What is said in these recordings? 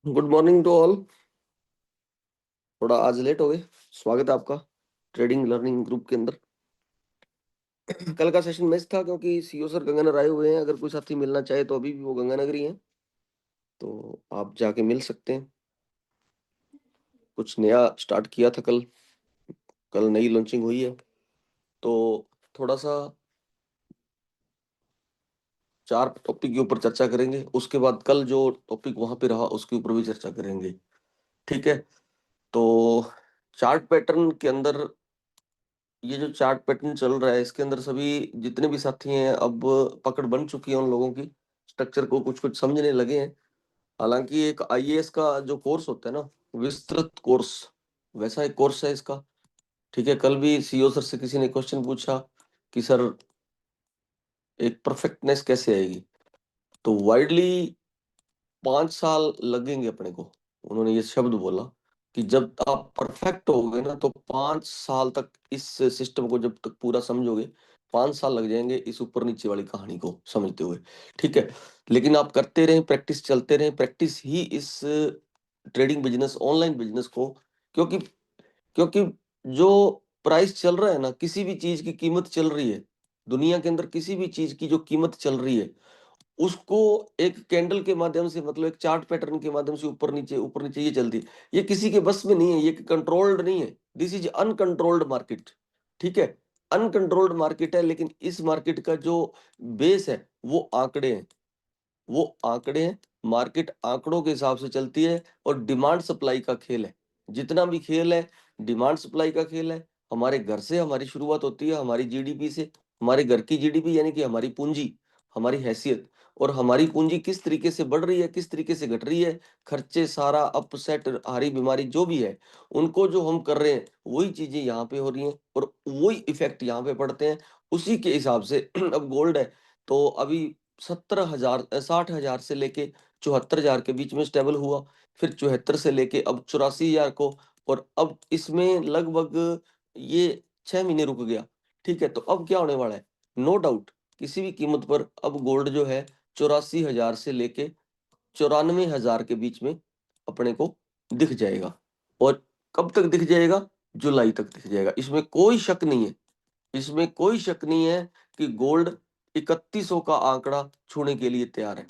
Good morning to all. थोड़ा आज late हो गए। स्वागत है आपका ट्रेडिंग लर्निंग ग्रुप के अंदर। कल का सेशन मिस था क्योंकि सीईओ सर गंगानगर आए हुए हैं। अगर कोई साथी मिलना चाहे तो अभी भी वो गंगानगर ही हैं, तो आप जाके मिल सकते हैं। कुछ नया स्टार्ट किया था कल कल नई लॉन्चिंग हुई है, तो थोड़ा सा 4 टॉपिक के ऊपर चर्चा करेंगे। उसके बाद कल जो टॉपिक वहां पे रहा उसके ऊपर भी चर्चा करेंगे। ठीक है, तो चार्ट पैटर्न के अंदर ये जो चार्ट पैटर्न चल रहा है इसके अंदर सभी जितने भी साथी हैं अब पकड़ बन चुकी है उन लोगों की। स्ट्रक्चर को कुछ कुछ समझने लगे हैं। हालांकि एक आईएएस का जो कोर्स होता है ना, विस्तृत कोर्स, वैसा एक कोर्स है इसका। ठीक है, कल भी सीईओ सर से किसी ने क्वेश्चन पूछा कि सर एक परफेक्टनेस कैसे आएगी, तो वाइडली 5 साल लगेंगे अपने को। उन्होंने ये शब्द बोला कि जब आप परफेक्ट होगे ना तो 5 साल तक इस सिस्टम को जब तक पूरा समझोगे, 5 साल लग जाएंगे इस ऊपर नीचे वाली कहानी को समझते हुए। ठीक है, लेकिन आप करते रहें, प्रैक्टिस चलते रहें। प्रैक्टिस ही इस ट्रेडिंग बिजनेस, ऑनलाइन बिजनेस को, क्योंकि क्योंकि जो प्राइस चल रहा है ना, किसी भी चीज की कीमत चल रही है दुनिया के अंदर, किसी भी चीज की जो कीमत चल रही है उसको एक कैंडल के माध्यम से, मतलब एक चार्ट पैटर्न के माध्यम से ऊपर नीचे ये चलती है। ये किसी के बस में नहीं है, ये कंट्रोल्ड नहीं है। This is uncontrolled market. ठीक है, अनकंट्रोल्ड मार्केट है, लेकिन इस मार्केट का जो बेस है वो आंकड़े हैं। वो आंकड़े हैं, मार्केट आंकड़ों के हिसाब से चलती है और डिमांड सप्लाई का खेल है। जितना भी खेल है डिमांड सप्लाई का खेल है। हमारे घर से हमारी शुरुआत होती है, हमारी जीडीपी से। हमारे घर की जीडीपी यानी कि हमारी पूंजी, हमारी हैसियत, और हमारी पूंजी किस तरीके से बढ़ रही है, किस तरीके से घट रही है, खर्चे सारा अपसेट, हारी बीमारी जो भी है, उनको जो हम कर रहे हैं वही चीजें यहाँ पे हो रही हैं और वही इफेक्ट यहाँ पे पड़ते हैं। उसी के हिसाब से अब गोल्ड है तो अभी 70,000 60,000 से लेके 74,000 के बीच में स्टेबल हुआ, फिर 74 से लेके अब 84,000 को, और अब इसमें लगभग ये 6 महीने रुक गया। ठीक है, तो अब क्या होने वाला है, नो डाउट किसी भी कीमत पर अब गोल्ड जो है 84,000 से लेके 94,000 के बीच में अपने को दिख जाएगा। और कब तक दिख जाएगा, जुलाई तक दिख जाएगा। इसमें कोई शक नहीं है, इसमें कोई शक नहीं है कि गोल्ड 3100 का आंकड़ा छूने के लिए तैयार है।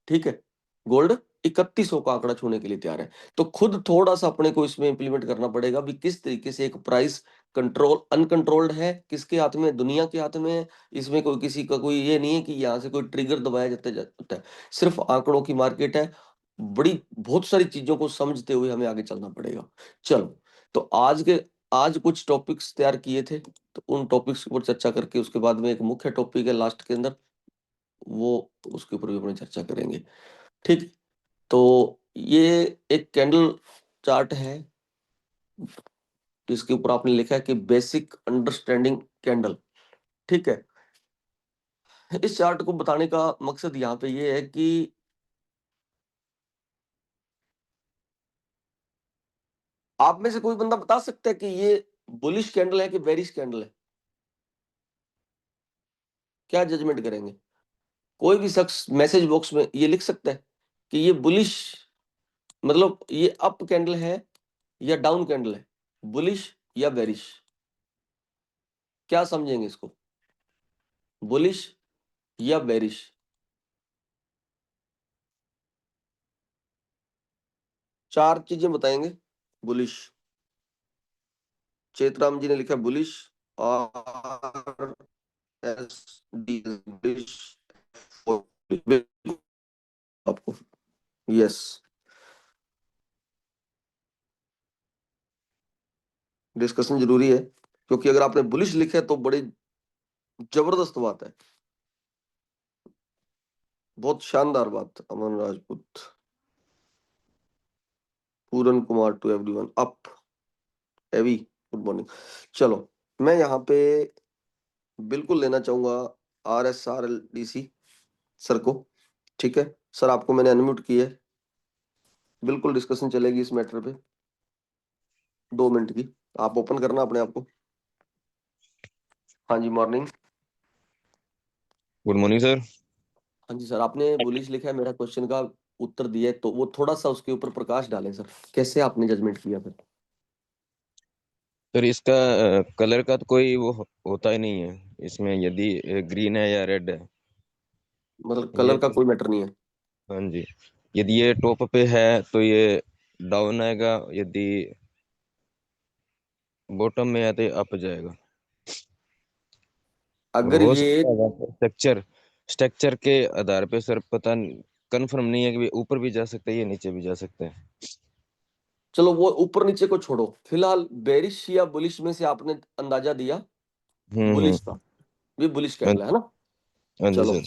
ठीक है, गोल्ड 3100 का आंकड़ा छूने के लिए तैयार है। तो खुद थोड़ा सा अपने को इसमें इंप्लीमेंट करना पड़ेगा भी किस तरीके से एक प्राइस कंट्रोल, अनकंट्रोल्ड है, किसके हाथ में, दुनिया के हाथ में है। इसमें कोई किसी का कोई ये नहीं है कि यहाँ से कोई ट्रिगर दबाया जाता है। सिर्फ आंकड़ों की मार्केट है। बड़ी बहुत सारी चीजों को समझते हुए हमें आगे चलना पड़ेगा। चलो, तो आज कुछ टॉपिक्स तैयार किए थे, तो उन टॉपिक्स के ऊपर चर्चा करके उसके बाद में एक मुख्य टॉपिक है लास्ट के अंदर, वो उसके ऊपर भी अपने चर्चा करेंगे। ठीक, तो ये एक कैंडल चार्ट है जिसके ऊपर आपने लिखा है कि बेसिक अंडरस्टैंडिंग कैंडल। ठीक है, इस चार्ट को बताने का मकसद यहाँ पे ये है कि आप में से कोई बंदा बता सकता है कि ये बुलिश कैंडल है कि बेरिश कैंडल है? क्या जजमेंट करेंगे? कोई भी शख्स मैसेज बॉक्स में ये लिख सकता है कि ये बुलिश, मतलब ये अप कैंडल है या डाउन कैंडल है, बुलिश या बेरिश। क्या समझेंगे इसको, बुलिश या बेरिश? चार चीजें बताएंगे। बुलिश, चेतराम जी ने लिखा बुलिश, और एस डी बुलिश, आपको यस, डिस्कशन जरूरी है क्योंकि अगर आपने बुलिश लिखा है तो बड़ी जबरदस्त बात है, बहुत शानदार बात। Aman Rajput, Puran Kumar, to everyone up, heavy, good morning. चलो, मैं यहाँ पे बिल्कुल लेना चाहूंगा RSRLDC सर को। ठीक है सर, आपको मैंने अनम्यूट किया है, बिल्कुल डिस्कशन चलेगी इस मैटर पे 2 मिनट की। आप ओपन करना अपने आप को। हाँ जी, मॉर्निंग। Good morning sir. हाँ जी सर, आपने बुलिश लिखा है, मेरा क्वेश्चन का उत्तर दिया है, तो वो थोड़ा सा उसके ऊपर प्रकाश डालें सर, कैसे आपने जजमेंट किया फिर? सर इसका कलर का तो कोई वो होता ही नहीं है इसमें, यदि ग्रीन है या रेड है। मतलब ये कलर का तो, कोई मैटर नहीं है? हाँ जी, यदि ये टॉप पे है तो ये डाउन आएगा, यदि बॉटम में है तो ये अप जाएगा। और अगर हो ये, सकता है स्ट्रक्चर, स्ट्रक्चर के आधार पे सर पता कंफर्म नहीं है कि ऊपर भी जा सकता है या नीचे भी जा सकता है। चलो वो ऊपर नीचे को छोड़ो, फिलहाल बेरिश या बुलिश में से आपने अंदाजा दिया हम्म। बुलिश का, ये बुलिश हाँ कैंडल है ना? हाँ जी चलो, sir.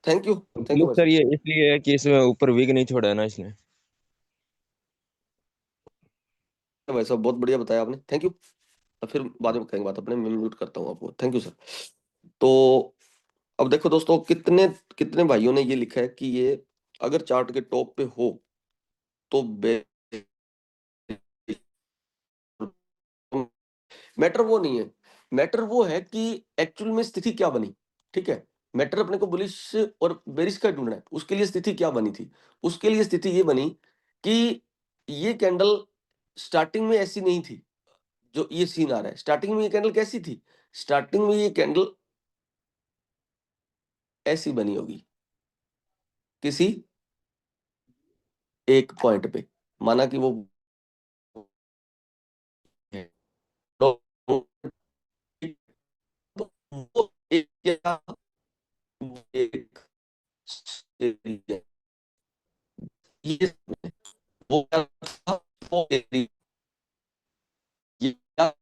Thank you. Thank you plus भाई सर साहब। ये इसलिए है कि इसमें ऊपर विग नहीं छोड़ा है ना इसने। भाई साहब बहुत बढ़िया बताया आपने, थैंक यू। तो फिर बाद में करेंगे बात अपने, मैं म्यूट करता हूँ आपको, थैंक यू सर। तो अब देखो दोस्तों, कितने कितने भाइयों ने ये लिखा है कि ये अगर चार्ट के टॉप पे हो तो मैटर वो नहीं है, मैटर वो है कि एक्चुअल में स्थिति क्या बनी। ठीक है, मैटर अपने को बुलिश और बेरिश का ढूंढना है, उसके लिए स्थिति क्या बनी थी? उसके लिए स्थिति ये बनी कि ये कैंडल स्टार्टिंग में ऐसी नहीं थी, जो ये सीन आ रहा है। स्टार्टिंग में ये कैंडल कैसी थी? स्टार्टिंग में ये कैंडल ऐसी बनी होगी, किसी एक पॉइंट पे, माना कि वो तो वो एक क्या, एक ये वो क्या था, वो एरिया, ये क्या,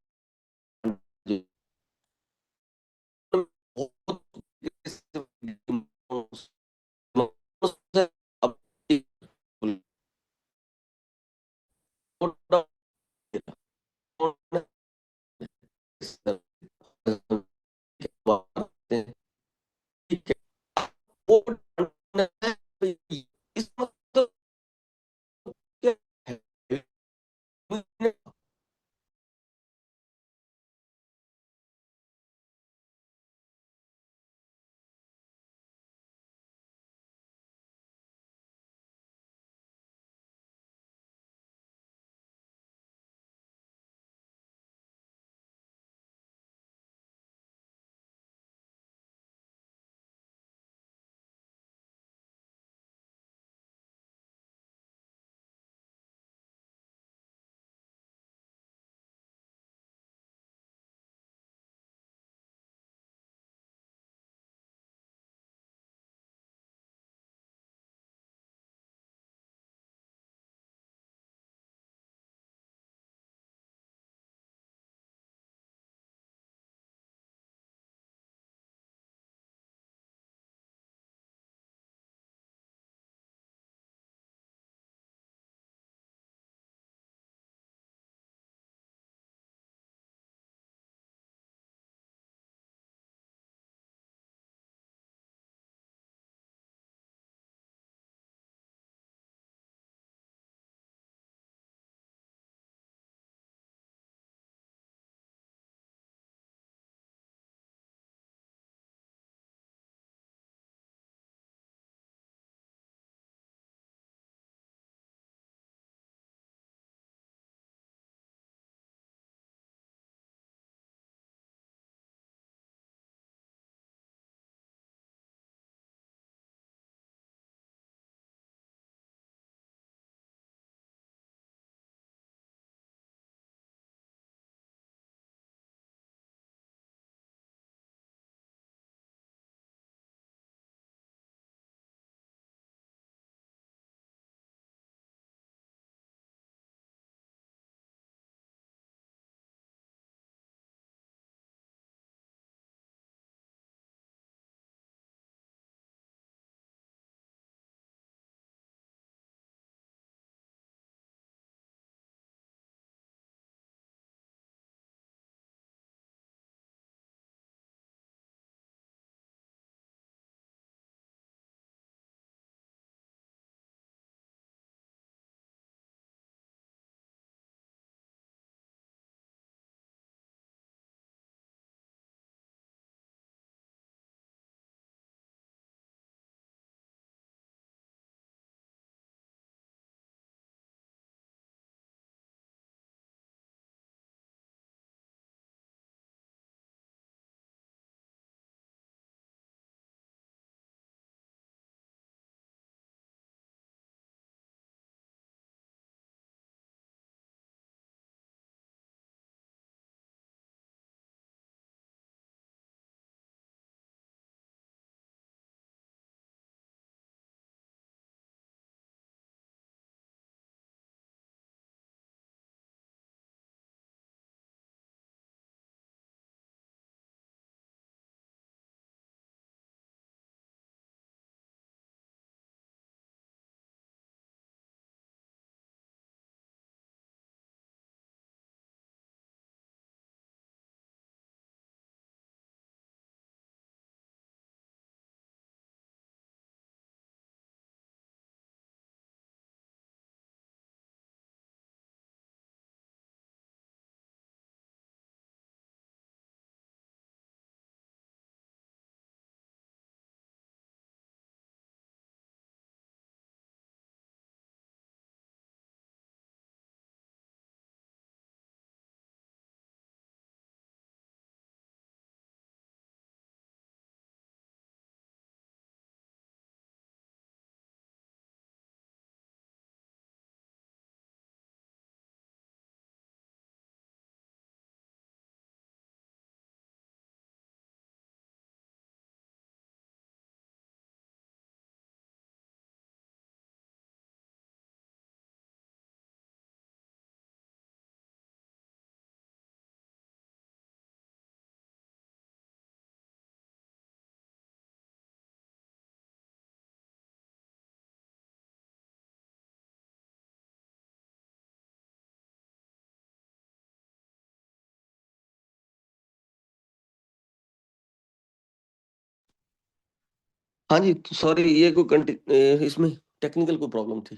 हाँ जी, सॉरी, ये कोई इसमें टेक्निकल कोई प्रॉब्लम थी।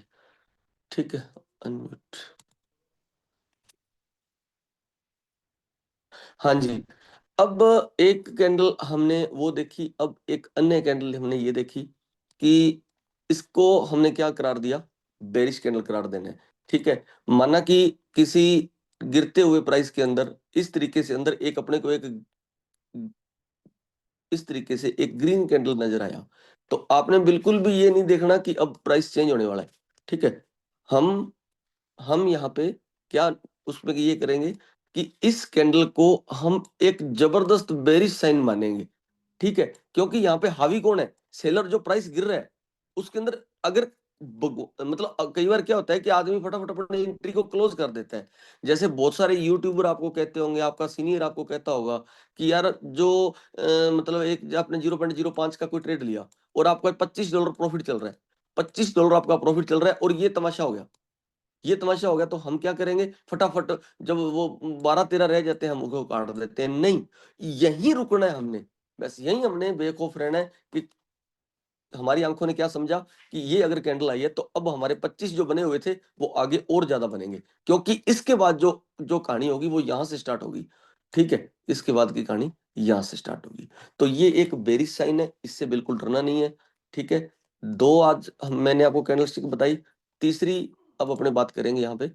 ठीक है, अनम्यूट। हाँ जी, अब एक कैंडल हमने वो देखी, अब एक अन्य कैंडल हमने ये देखी कि इसको हमने क्या करार दिया, बेरिश कैंडल करार देना है। ठीक है, माना कि किसी गिरते हुए प्राइस के अंदर इस तरीके से अंदर एक अपने को एक इस तरीके से एक ग्रीन कैंडल नजर आया, तो आपने बिल्कुल भी ये नहीं देखना कि अब प्राइस चेंज होने वाला है। ठीक है, हम हम यहाँ पे क्या उसमें ये करेंगे कि इस कैंडल को हम एक जबरदस्त बेरिश साइन मानेंगे। ठीक है, क्योंकि यहाँ पे हावी कौन है, सेलर। जो प्राइस गिर रहा है उसके अंदर अगर मतलब कई बार क्या होता है कि आदमी फटाफट अपने एंट्री को क्लोज कर देता है। जैसे बहुत सारे यूट्यूबर आपको कहते होंगे, आपका सीनियर आपको कहता होगा कि यार जो मतलब एक आपने 0.05 का कोई ट्रेड लिया और आपका $25 प्रॉफिट चल रहा है, $25 आपका प्रॉफिट चल रहा है और ये तमाशा हो गया, ये तमाशा हो गया, तो हम क्या करेंगे, फटाफट जब वो 12-13 रह जाते हैं हम उनको काट देते हैं। नहीं, यहीं रुकना है हमने, बस यहीं हमने बेवकूफ रहना है कि हमारी आंखों ने क्या समझा कि ये अगर कैंडल आई है तो अब हमारे 25 जो बने हुए थे वो आगे और ज्यादा बनेंगे, क्योंकि इसके बाद जो जो कहानी होगी वो यहां से स्टार्ट होगी। ठीक है, इसके बाद की कहानी यहां से स्टार्ट होगी। तो ये एक बेरिश साइन है, इससे बिल्कुल डरना नहीं है। ठीक है, दो आज मैंने आपको कैंडलस्टिक बताई, तीसरी अब अपने बात करेंगे यहाँ पे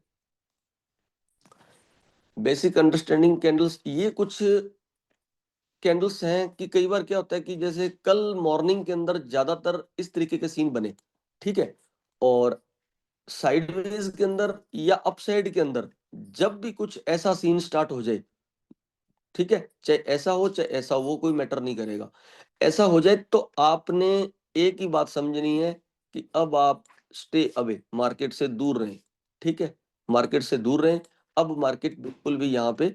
बेसिक अंडरस्टैंडिंग कैंडल्स। ये कुछ कैंडल्स हैं कि कई बार क्या होता है कि जैसे कल मॉर्निंग के अंदर ज्यादातर इस तरीके के सीन बने। ठीक है, और साइडवेज के अंदर या अपसाइड के अंदर जब भी कुछ ऐसा सीन स्टार्ट हो जाए, ठीक है, चाहे ऐसा हो चाहे ऐसा हो, वो कोई मैटर नहीं करेगा, ऐसा हो जाए तो आपने एक ही बात समझनी है कि अब आप स्टे अवे, मार्केट से दूर रहें। ठीक है, मार्केट से दूर रहें। अब मार्केट बिल्कुल भी यहाँ पे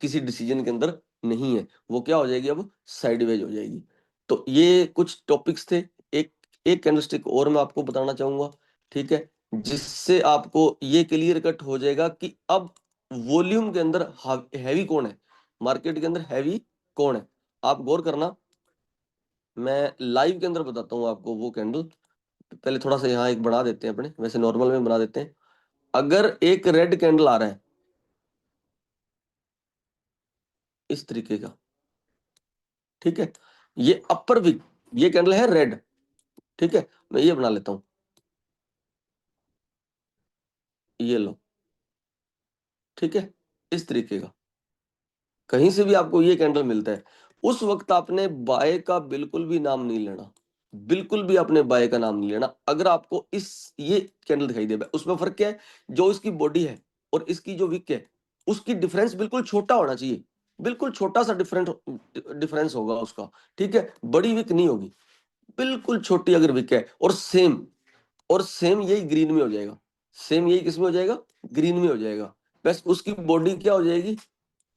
किसी डिसीजन के अंदर नहीं है, वो क्या हो जाएगी, अब साइडवेज हो जाएगी। तो ये कुछ टॉपिक्स थे। एक एक कैंडलस्टिक और मैं आपको बताना चाहूंगा। ठीक है, जिससे आपको ये क्लियर कट हो जाएगा कि अब वॉल्यूम के अंदर हैवी कौन है, मार्केट के अंदर हैवी कौन है। आप गौर करना, मैं लाइव के अंदर बताता हूँ आपको वो कैंडल। पहले थोड़ा सा यहाँ एक बना देते हैं, अपने वैसे नॉर्मल में बना देते हैं। अगर एक रेड कैंडल आ रहा है इस तरीके का, ठीक है, ये अपर विक, ये कैंडल है रेड। ठीक है, मैं ये बना लेता हूं, ये लो। ठीक है, इस तरीके का कहीं से भी आपको ये कैंडल मिलता है, उस वक्त आपने बाय का बिल्कुल भी नाम नहीं लेना, बिल्कुल भी आपने बाय का नाम नहीं लेना। अगर आपको इस ये कैंडल दिखाई दे, उसमें फर्क क्या है, जो इसकी बॉडी है और इसकी जो विक है उसकी डिफरेंस बिल्कुल छोटा होना चाहिए, बिल्कुल छोटा सा डिफरेंट डिफरेंस होगा उसका। ठीक है, बड़ी विक नहीं होगी, बिल्कुल छोटी अगर विक है, और सेम यही ग्रीन में हो जाएगा, सेम यही किस में हो जाएगा, ग्रीन में हो जाएगा। बस उसकी बॉडी क्या हो जाएगी,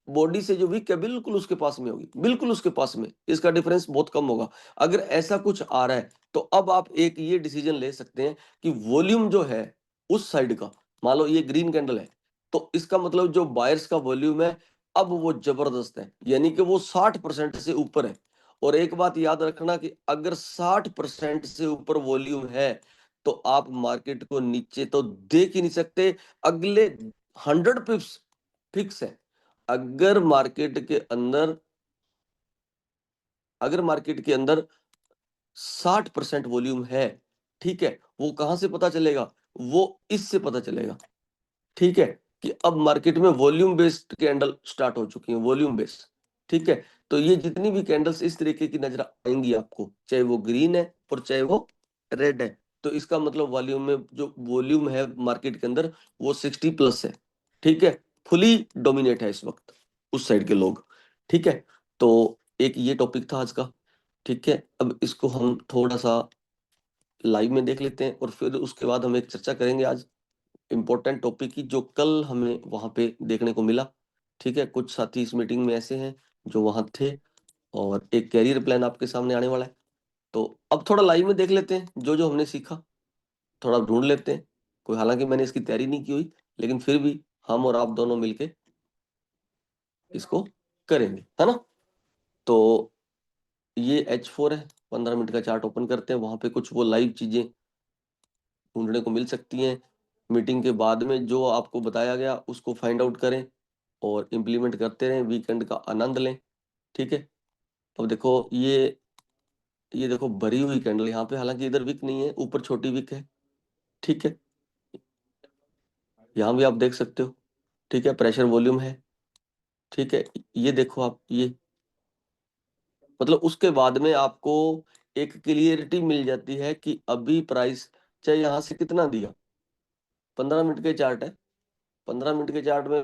बॉडी से जो विक है बिल्कुल उसके पास में होगी, बिल्कुल उसके पास में, इसका डिफरेंस बहुत कम होगा। अगर ऐसा कुछ आ रहा है तो अब आप एक ये डिसीजन ले सकते हैं कि वॉल्यूम जो है उस साइड का, मान लो ये ग्रीन कैंडल है, तो इसका मतलब जो बायर्स का वॉल्यूम है अब वो जबरदस्त है, यानी कि वो 60% से ऊपर है। और एक बात याद रखना कि अगर 60% से ऊपर वॉल्यूम है तो आप मार्केट को नीचे तो देख ही नहीं सकते, अगले 100 पिप्स फिक्स है। अगर मार्केट के अंदर अगर मार्केट के अंदर 60% वॉल्यूम है, ठीक है, वो कहां से पता चलेगा, वो इससे पता चलेगा। ठीक है, कि अब मार्केट में वॉल्यूम बेस्ड कैंडल स्टार्ट हो चुकी है, वॉल्यूम बेस्ड। ठीक है, तो ये जितनी भी कैंडल्स इस तरीके की नजर आएंगी आपको, चाहे वो ग्रीन है और चाहे वो रेड है, तो इसका मतलब वॉल्यूम में जो वॉल्यूम है मार्केट के अंदर वो 60+ है। ठीक है, फुली डोमिनेट है इस वक्त उस साइड के लोग। ठीक है, तो एक ये टॉपिक था आज का। ठीक है, अब इसको हम थोड़ा सा लाइव में देख लेते हैं और फिर उसके बाद हम एक चर्चा करेंगे आज इंपॉर्टेंट टॉपिक की, जो कल हमें वहां पे देखने को मिला। ठीक है, कुछ साथी इस मीटिंग में ऐसे हैं जो वहां थे, और एक कैरियर प्लान आपके सामने आने वाला है। तो अब थोड़ा लाइव में देख लेते हैं जो जो हमने सीखा, थोड़ा ढूंढ लेते हैं। कोई, हालांकि मैंने इसकी तैयारी नहीं की हुई, लेकिन फिर भी हम और आप दोनों मिलके इसको करेंगे, है ना। तो ये H4 है, 15 मिनट का चार्ट ओपन करते हैं, वहां पे कुछ वो लाइव चीजें ढूंढने को मिल सकती हैं। मीटिंग के बाद में जो आपको बताया गया उसको फाइंड आउट करें और इम्प्लीमेंट करते रहें, वीकेंड का आनंद लें। ठीक है। अब देखो ये देखो भरी हुई कैंडल यहाँ पे, हालांकि इधर विक नहीं है, ऊपर छोटी विक है। ठीक है। यहाँ भी आप देख सकते हो। ठीक है, प्रेशर वॉल्यूम है। ठीक है। ये देखो आप, ये मतलब उसके बाद में आपको एक क्लियरिटी मिल जाती है कि अभी प्राइस चाहे यहाँ से कितना दिया। 15 मिनट के चार्ट है, 15 मिनट के चार्ट में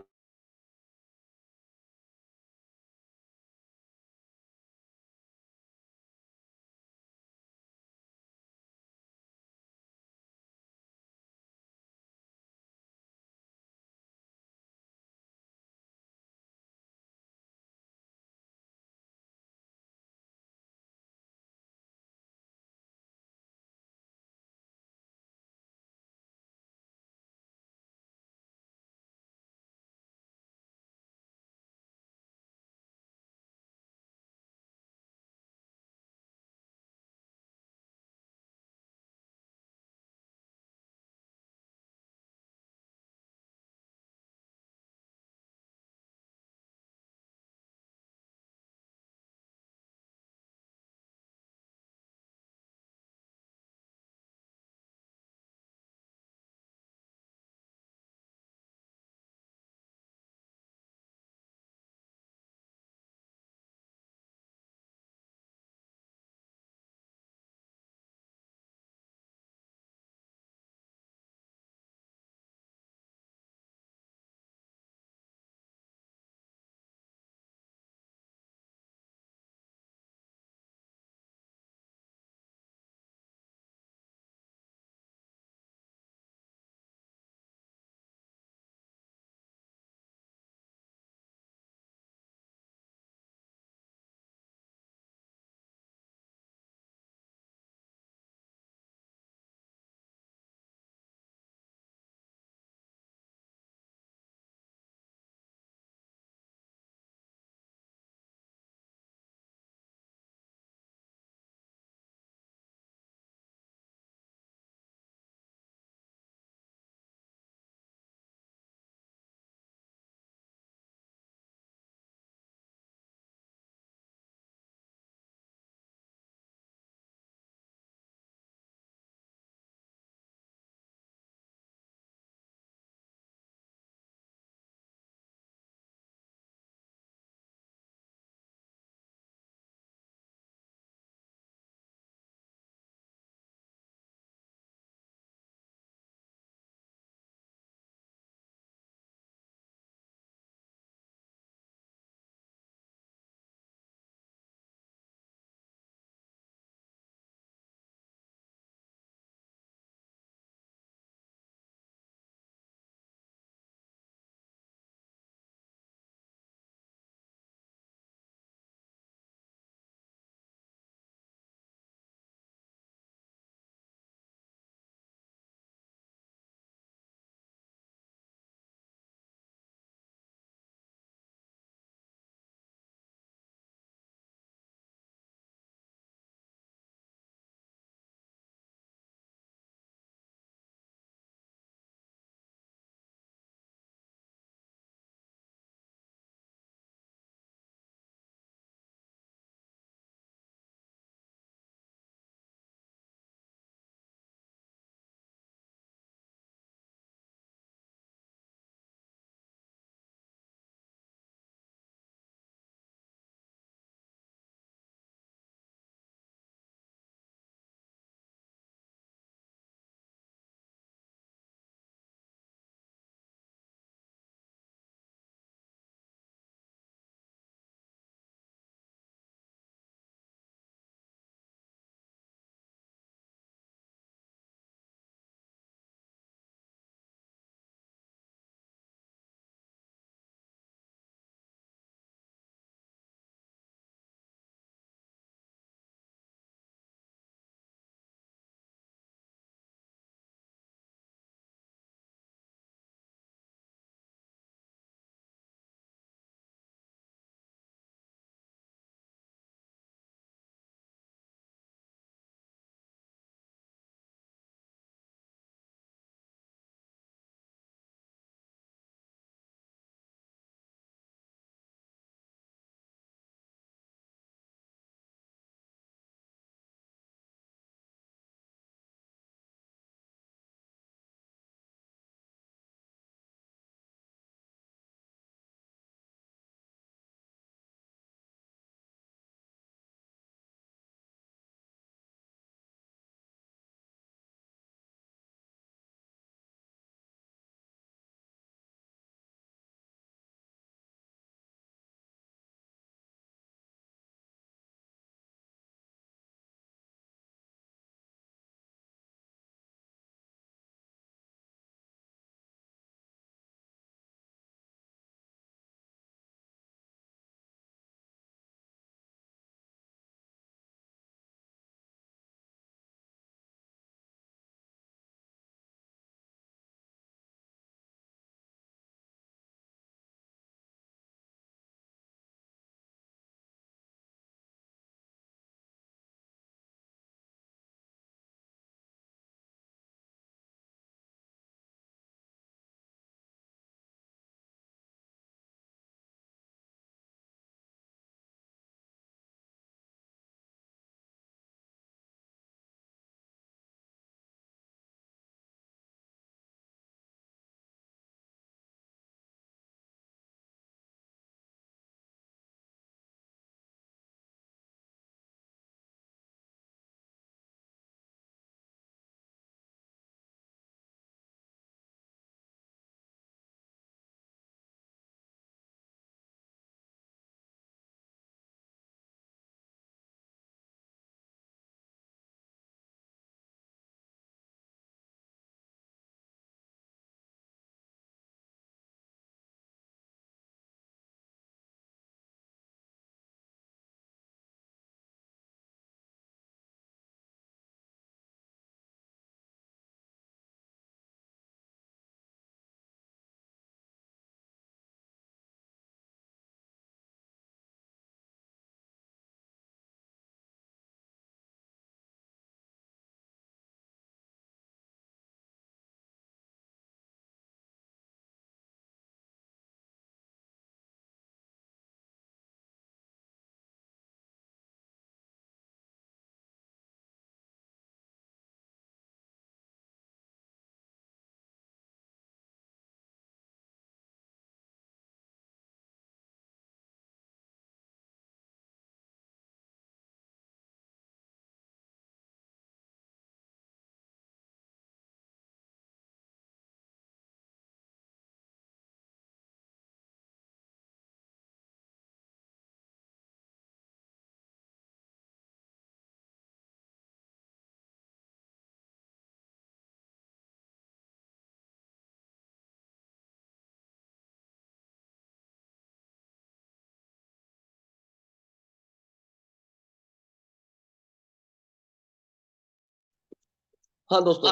हाँ दोस्तों,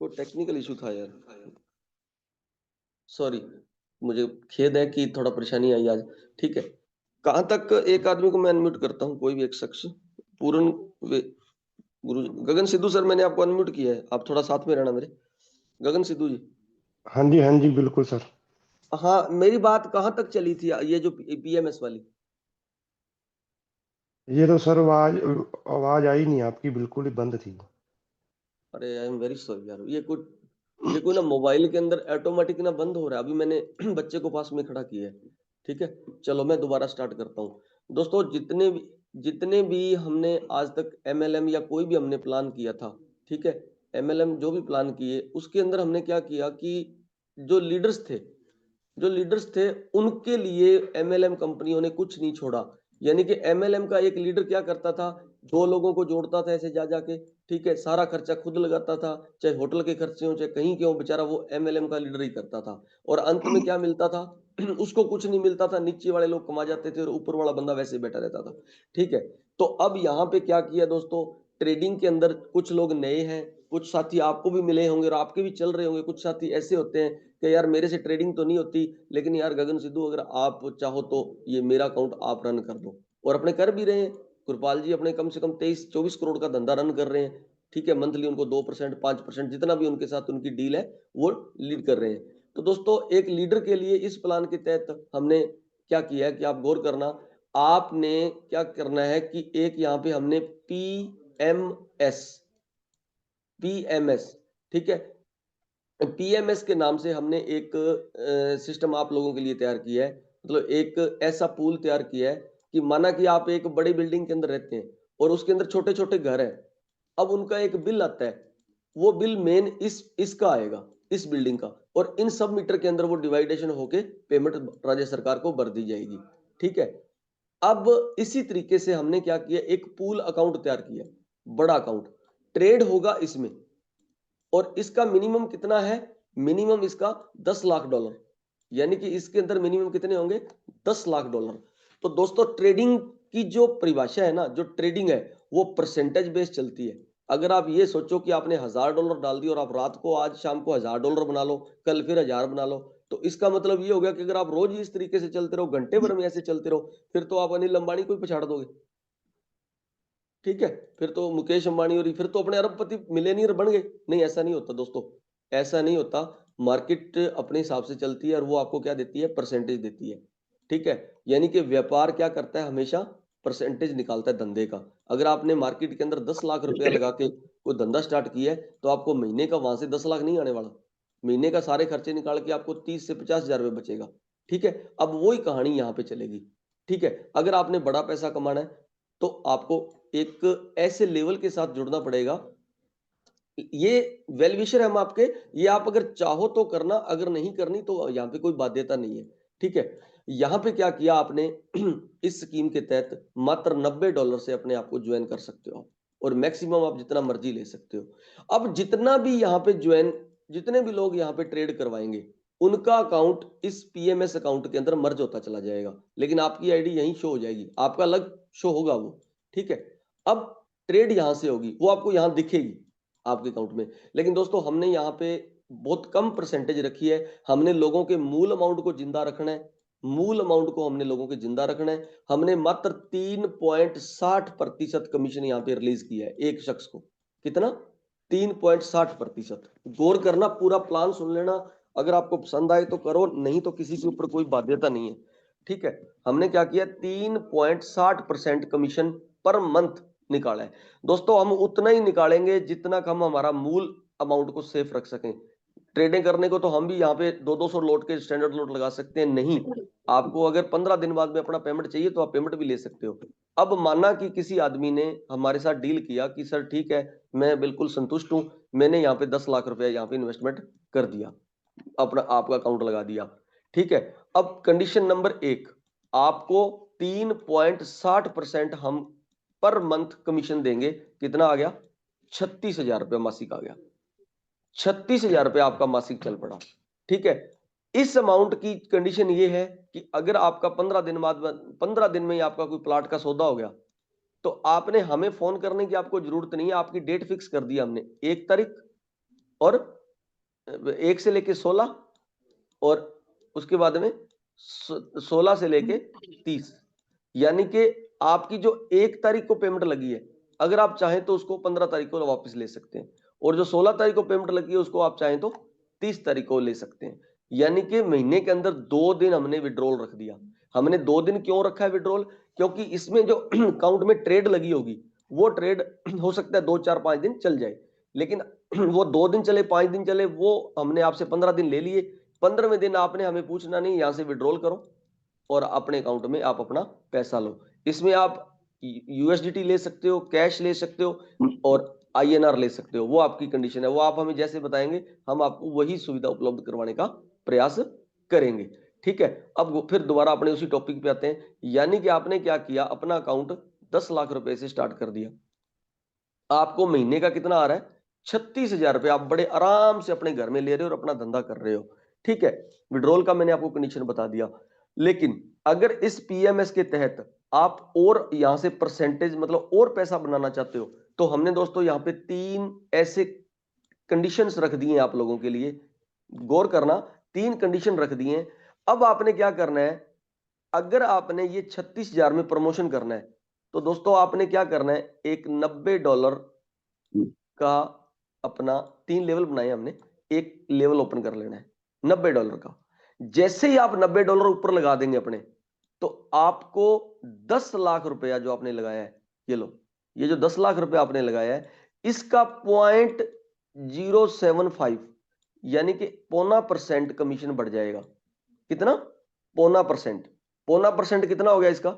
वो टेक्निकल इशू था यार, सॉरी, मुझे खेद है कि थोड़ा परेशानी आई आज। ठीक है, कहाँ तक, एक आदमी को मैं अनम्यूट करता हूँ, कोई भी एक शख्स, पूर्ण गुरु गगन सिद्धू सर, मैंने आपको अनम्यूट किया है, आप थोड़ा साथ में रहना मेरे। गगन सिद्धू जी। हाँ जी बिल्कुल सर। हाँ, मेरी बात कहाँ तक चली थी, ये जो पीएमएस वाली? ये तो सर आवाज आवाज आई नहीं आपकी, बिल्कुल ही बंद थी। अरे आई एम वेरी सॉरी यार, ये कोई ना मोबाइल के अंदर ऑटोमेटिक ना बंद हो रहा है। अभी मैंने बच्चे को पास में खड़ा किया है। ठीक है, चलो मैं दोबारा स्टार्ट करता हूँ। दोस्तों, जितने भी हमने आज तक एमएलएम या कोई भी हमने प्लान किया था, ठीक है, एमएलएम जो भी प्लान किए, उसके अंदर हमने क्या किया कि जो लीडर्स थे जो लीडर्स थे उनके लिए एमएलएम कंपनियों ने कुछ नहीं छोड़ा। यानी कि एमएलएम का एक लीडर क्या करता था, 2 लोगों को जोड़ता था ऐसे जा जाके, ठीक है, सारा खर्चा खुद लगाता था, चाहे होटल के खर्चे हो चाहे कहीं के हो, बेचारा वो एमएलएम का लीडर ही करता था। और अंत में क्या मिलता था? उसको कुछ नहीं मिलता था, नीचे वाले लोग कमा जाते थे और ऊपर वाला बंदा वैसे बैठा रहता था। ठीक है, तो अब यहाँ पे क्या किया दोस्तों, ट्रेडिंग के अंदर कुछ लोग नए हैं, कुछ साथी आपको भी मिले होंगे और आपके भी चल रहे होंगे, कुछ साथी ऐसे होते हैं कि यार मेरे से ट्रेडिंग तो नहीं होती, लेकिन यार गगन सिद्धू अगर आप चाहो तो ये मेरा अकाउंट आप रन कर दो, और अपने कर भी रहे हैं। कृपाल जी अपने कम से कम 23-24 करोड़ का धंधा रन कर रहे हैं। ठीक है, मंथली उनको 2% 5% जितना भी उनके साथ उनकी डील है वो लीड कर रहे हैं। तो दोस्तों, एक लीडर के लिए इस प्लान के तहत हमने क्या किया है कि आप गौर करना, आपने क्या करना है कि एक यहाँ पे हमने पीएमएस, ठीक है, पीएमएस के नाम से हमने एक सिस्टम आप लोगों के लिए तैयार किया है। मतलब एक ऐसा पूल तैयार किया है कि माना कि आप एक बड़ी बिल्डिंग के अंदर रहते हैं और उसके अंदर छोटे छोटे घर हैं। अब उनका एक बिल आता है, वो बिल मेन इसका आएगा, इस बिल्डिंग का, और इन सब मीटर के अंदर वो डिवाइडेशन होके पेमेंट राज्य सरकार को भर दी जाएगी। ठीक है, अब इसी तरीके से हमने क्या किया, एक पूल अकाउंट तैयार किया, बड़ा अकाउंट, ट्रेड होगा इसमें, और इसका मिनिमम कितना है, मिनिमम इसका $10 लाख, यानी कि इसके अंदर मिनिमम कितने होंगे, $10 लाख। तो दोस्तों, ट्रेडिंग की जो परिभाषा है ना, जो ट्रेडिंग है वो परसेंटेज बेस चलती है। अगर आप ये सोचो कि आपने $1000 डाल दिया और आप रात को आज शाम को $1000 बना लो, कल फिर 1000 बना लो, तो इसका मतलब ये हो गया कि अगर आप रोज इस तरीके से चलते रहो, घंटे भर में ऐसे चलते रहो, फिर तो आप अनिल अंबानी को ही पछाड़ दोगे। ठीक है, फिर तो मुकेश अंबानी और फिर तो अपने अरबपति मिलेनियर बन गए। नहीं, ऐसा नहीं होता दोस्तों, ऐसा नहीं होता। मार्केट अपने हिसाब से चलती है और वो आपको क्या देती है, परसेंटेज देती है। ठीक है, यानी कि व्यापार क्या करता है, हमेशा परसेंटेज निकालता है धंधे का। अगर आपने मार्केट के अंदर 10 लाख रुपया लगा के कोई धंधा स्टार्ट किया है, तो आपको महीने का वहां से 10 लाख नहीं आने वाला, महीने का सारे खर्चे निकाल के आपको 30 से 50 हजार रुपये बचेगा। ठीक है, अब वही कहानी यहाँ पे चलेगी। ठीक है, अगर आपने बड़ा पैसा कमाना है तो आपको एक ऐसे लेवल के साथ जुड़ना पड़ेगा। ये वेल विशर हम आपके, ये आप अगर चाहो तो करना, अगर नहीं करनी तो यहाँ पे कोई बाध्यता नहीं है। ठीक है, यहाँ पे क्या किया आपने, इस स्कीम के तहत मात्र $90 से अपने आप को ज्वाइन कर सकते हो, और मैक्सिमम आप जितना मर्जी ले सकते हो। अब जितना भी यहाँ पे ज्वाइन, जितने भी लोग यहाँ पे ट्रेड करवाएंगे, उनका अकाउंट इस पीएमएस अकाउंट के अंदर मर्ज होता चला जाएगा, लेकिन आपकी आईडी यहीं शो हो जाएगी, आपका अलग शो होगा वो। ठीक है, अब ट्रेड यहां से होगी, वो आपको यहां दिखेगी आपके अकाउंट में। लेकिन दोस्तों, हमने यहाँ पे बहुत कम परसेंटेज रखी है, हमने लोगों के मूल अमाउंट को जिंदा रखना है, मूल अमाउंट को हमने लोगों के जिंदा रखना है। हमने मात्र 3.60% कमीशन यहाँ पे रिलीज किया है एक शख्स को। कितना? 3.60%। गौर करना, पूरा प्लान सुन लेना, अगर आपको पसंद आए तो करो, नहीं तो किसी के ऊपर कोई बाध्यता नहीं है। ठीक है, हमने क्या किया, 3.60% कमीशन पर मंथ निकाला है। दोस्तों, हम उतना ही निकालेंगे जितना हम हमारा मूल अमाउंट को सेफ रख सकें। ट्रेडिंग करने को तो हम भी यहाँ पे 200 लोट के स्टैंडर्ड लोट लगा सकते हैं, नहीं, आपको अगर 15 दिन बाद में अपना पेमेंट चाहिए तो आप पेमेंट भी ले सकते हो। अब माना कि किसी आदमी ने हमारे साथ डील किया कि सर ठीक है, मैं बिल्कुल संतुष्ट हूं, मैंने यहाँ पे 10 लाख रुपया यहाँ पे इन्वेस्टमेंट कर दिया, अपना आपका अकाउंट लगा दिया। ठीक है, अब कंडीशन नंबर 1, आपको 3.60% हम पर मंथ कमीशन देंगे। कितना आ गया? 36,000 रुपया मासिक आ गया। 36,000 रुपया आपका मासिक चल पड़ा। ठीक है, इस अमाउंट की कंडीशन ये है कि अगर आपका 15 दिन बाद, 15 दिन में ही आपका कोई प्लाट का सौदा हो गया, तो आपने हमें फोन करने की आपको जरूरत नहीं है, आपकी डेट फिक्स कर दी हमने 1 तारीख और 1 से लेके 16 और उसके बाद में 16 से लेके 30, यानी कि आपकी जो 1 तारीख को पेमेंट लगी है, अगर आप चाहें तो उसको 15 तारीख को वापस ले सकते हैं, और जो 16 तारीख को पेमेंट लगी है उसको आप चाहें तो 30 तारीख को ले सकते हैं। यानी कि महीने के अंदर 2 दिन हमने विड्रॉल रख दिया। हमने 2 दिन क्यों रखा है विड्रॉल? क्योंकि इसमें जो अकाउंट में ट्रेड लगी होगी वो ट्रेड हो सकता है 2 4 5 दिन चल जाए, लेकिन वो 2 दिन चले 5 दिन चले, वो हमने आपसे 15 दिन ले लिए। 15वें दिन आपने हमें पूछना नहीं, यहां से विड्रॉल करो और अपने अकाउंट में आप अपना पैसा लो। इसमें आप यूएसडीटी ले सकते हो, कैश ले सकते हो और आईएनआर ले सकते हो, वो आपकी कंडीशन है। वो आप हमें जैसे बताएंगे हम आपको वही सुविधा उपलब्ध करवाने का प्रयास करेंगे। ठीक है, अब फिर दोबारा अपने उसी टॉपिक पे आते हैं। यानी कि आपने क्या किया, अपना अकाउंट 10 लाख रुपए से स्टार्ट कर दिया। आपको महीने का कितना आ रहा है? 36,000 रुपए। आप बड़े आराम से अपने घर में ले रहे हो और अपना धंधा कर रहे हो। ठीक है, विड्रॉल का मैंने आपको कंडीशन बता दिया। लेकिन अगर इस पीएमएस के तहत आप और यहां से परसेंटेज मतलब और पैसा बनाना चाहते हो, तो हमने दोस्तों यहां पे 3 ऐसे कंडीशंस रख दिए आप लोगों के लिए। गौर करना, 3 कंडीशन रख दिए। अब आपने क्या करना है, अगर आपने ये 36,000 में प्रमोशन करना है तो दोस्तों आपने क्या करना है, एक $90 का अपना 3 लेवल बनाए हमने, एक लेवल ओपन कर लेना है $90 का। जैसे ही आप $90 ऊपर लगा देंगे अपने, तो आपको 10 लाख रुपया जो आपने लगाया है, ये लो, ये जो 10 लाख रुपया आपने लगाया है इसका 0.075 यानी कि 0.5% कमीशन बढ़ जाएगा। कितना? 0.5%। 0.5% कितना हो गया इसका?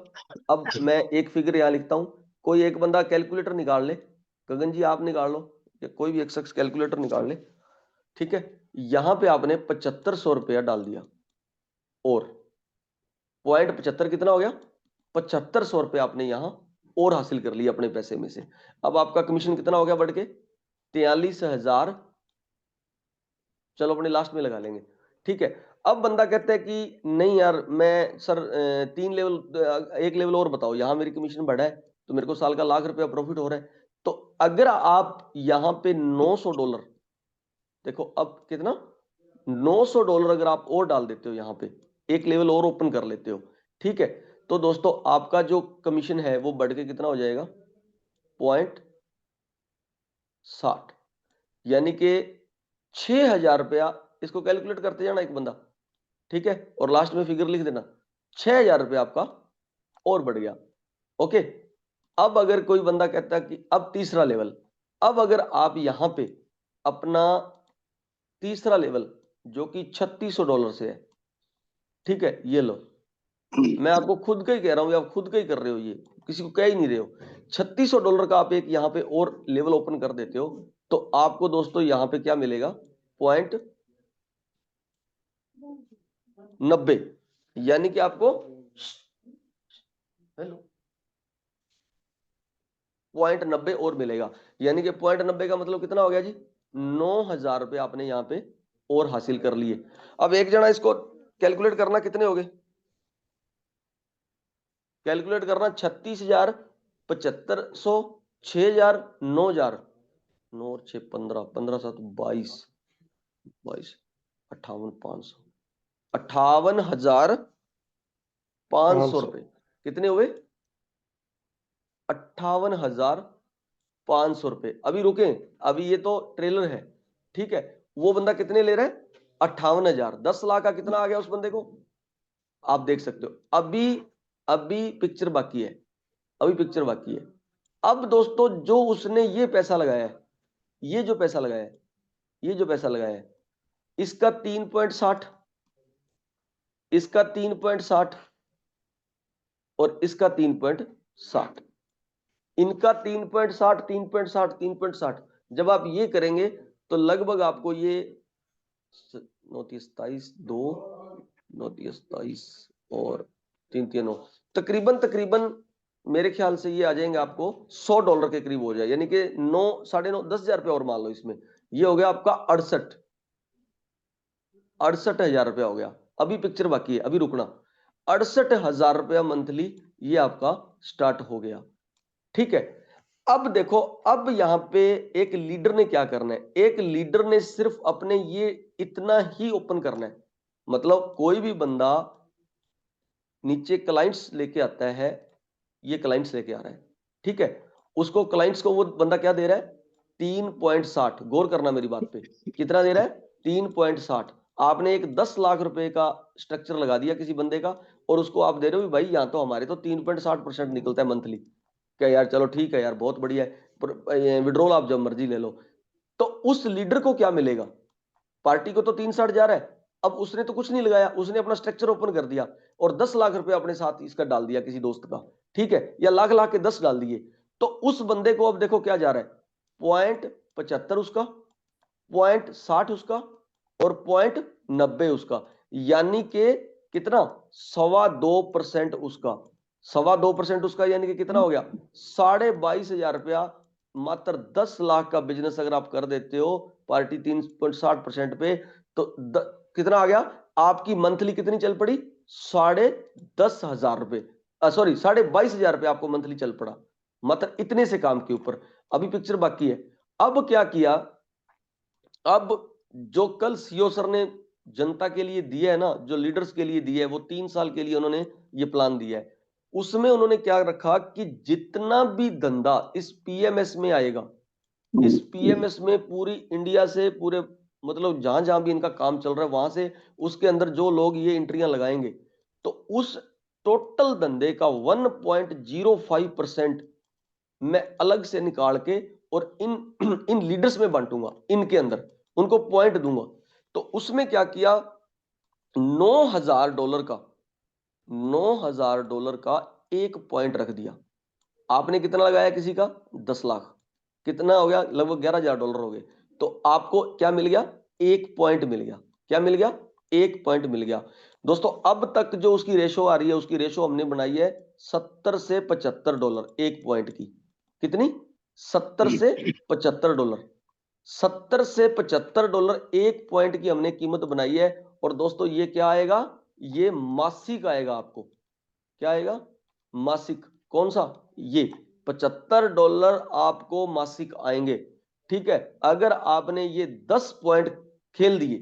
अब मैं एक फिगर यहां लिखता हूं, कोई एक बंदा कैलकुलेटर निकाल ले, गगन जी आप निकाल लो या कोई भी एक शख्स कैलकुलेटर निकाल ले। ठीक है, यहां पे आपने 7500 रुपया डाल दिया और 0.75 कितना हो गया? 7500 रुपया आपने यहां और हासिल कर लिया अपने पैसे में से। अब आपका कमीशन कितना हो गया बढ़ के? 43,000। चलो अपने लास्ट में लगा लेंगे। ठीक है, अब बंदा कहता है कि नहीं यार मैं सर 3 लेवल, 1 लेवल और बताओ, यहां मेरी कमीशन बढ़ा है तो मेरे को साल का ₹1,00,000 प्रॉफिट हो रहा है। तो अगर आप यहां पे $900, देखो अब कितना, $900 अगर आप और डाल देते हो यहां पे, एक लेवल और ओपन कर लेते हो, ठीक है, तो दोस्तों आपका जो कमीशन है वो बढ़ के कितना हो जाएगा? 0.60, यानी कि 6,000 रुपया। इसको कैलकुलेट करते जाना एक बंदा, ठीक है, और लास्ट में फिगर लिख देना। 6,000 रुपया आपका और बढ़ गया। ओके, अब अगर कोई बंदा कहता है कि अब तीसरा लेवल, अब अगर आप यहां पे अपना तीसरा लेवल जो कि $3,600 से है, ठीक है, ये लो, मैं आपको खुद का ही कह रहा हूं, आप खुद का ही कर रहे हो, ये किसी को कह ही नहीं रहे हो। $3,600 का आप एक यहां पे और लेवल ओपन कर देते हो, तो आपको दोस्तों यहां पे क्या मिलेगा? 0.90, यानी कि आपको हेलो 0.90 और मिलेगा। यानी कि 0.90 का मतलब कितना हो गया जी? 9,000 रुपये आपने यहां पे और हासिल कर लिए। अब एक जना इसको कैलकुलेट करना, कितने हो गए? कैलकुलेट करना, 36,000, 7,500, 6,000, 9,000, 9 और 6 15, 15 7 22, 22, 58,500, 58,500 रुपए। कितने हुए? 58,500 रुपए। अभी रुके, अभी ये तो ट्रेलर है, ठीक है, वो बंदा कितने ले रहा है? 58,000। 10 लाख का कितना आ गया उस बंदे को? आप देख सकते हो। अभी अभी पिक्चर बाकी है, अभी पिक्चर बाकी है। अब दोस्तों जो उसने ये पैसा लगाया है, ये जो पैसा लगाया है, ये जो पैसा लगाया है, इसका 3.60, इसका 3.60 और इसका 3.60, इनका 3.60, 3.60, 3.60, जब आप ये करेंगे तो लगभग आपको ये 9,27, 2, 9,27 और 3,3,9, तकरीबन मेरे ख्याल से ये आ जाएंगे आपको $100 के करीब हो जाए, यानी कि 9, 9.5, 10,000 रुपये और मान लो इसमें, ये हो गया आपका 68,000 रुपया हो गया। अभी पिक्चर बाकी है, अभी रुकना। 68,000 रुपया मंथली ये आपका स्टार्ट हो गया। ठीक है। अब देखो, अब यहां पे एक लीडर ने क्या करना है, एक लीडर ने सिर्फ अपने ये इतना ही ओपन करना है। मतलब कोई भी बंदा नीचे क्लाइंट्स लेके आता है, ये क्लाइंट्स लेके आ रहा है, ठीक है, उसको क्लाइंट्स को वो बंदा क्या दे रहा है, 3.60। गौर करना मेरी बात पे, कितना दे रहा है, 3.60। आपने एक 10 लाख रुपए का स्ट्रक्चर लगा दिया किसी बंदे का, और उसको आप दे रहे हो भाई यहां तो हमारे तो 3.60% निकलता है मंथली। क्या यार, चलो ठीक है यार, बहुत बढ़िया है, विड्रॉल आप जब मर्जी ले लो। तो उस लीडर को क्या मिलेगा, पार्टी को तो 3.60 जा रहा है। अब उसने तो कुछ नहीं लगाया, उसने अपना स्ट्रक्चर ओपन कर दिया और 10 लाख रुपए अपने साथ इसका डाल दिया किसी दोस्त का, ठीक है, या लाख लाख के 10 डाल दिए। तो उस बंदे को अब देखो क्या जा रहा है, 0.75 उसका, 0.60 उसका, और 0.90 उसका, यानी कि कितना, 2.25% उसका, 2.25% उसका, यानी कि कितना हो गया, 22,500 रुपया। मात्र 10 लाख का बिजनेस अगर आप कर देते हो पार्टी 3.60% पे, तो कितना आ गया, आपकी मंथली कितनी चल पड़ी, 10,500 रुपए, सॉरी 22,500 रुपए आपको मंथली चल पड़ा, मात्र इतने से काम के ऊपर। अभी पिक्चर बाकी है। अब क्या किया, अब जो कल सीओ सर ने जनता के लिए दिया है ना, जो लीडर्स के लिए दिया है, वो 3 साल के लिए उन्होंने ये प्लान दिया है। उसमें उन्होंने क्या रखा कि जितना भी धंधा इस पीएमएस में आएगा, इस पीएमएस में पूरी इंडिया से, पूरे मतलब जहां जहां भी इनका काम चल रहा है वहां से, उसके अंदर जो लोग ये एंट्रियां लगाएंगे, तो उस टोटल धंधे का 1.05% मैं अलग से निकाल के और इन इन लीडर्स में बांटूंगा, इनके अंदर उनको पॉइंट दूंगा। तो उसमें क्या किया, $9,000 का, $9,000 का एक पॉइंट रख दिया। आपने कितना लगाया किसी का, 10 लाख, कितना हो गया, लगभग $11,000 हो गए। तो आपको क्या मिल गया, एक पॉइंट मिल गया। क्या मिल गया, एक पॉइंट मिल गया। दोस्तों अब तक जो उसकी रेशो आ रही है, उसकी रेशो हमने बनाई है $70 से $75 एक पॉइंट की। कितनी, $70 से $75, $70 से $75 एक पॉइंट की हमने कीमत बनाई है। और दोस्तों ये क्या आएगा, ये मासिक आएगा आपको। क्या आएगा, मासिक। कौन सा, ये $75 आपको मासिक आएंगे। ठीक है, अगर आपने ये 10 पॉइंट खेल दिए,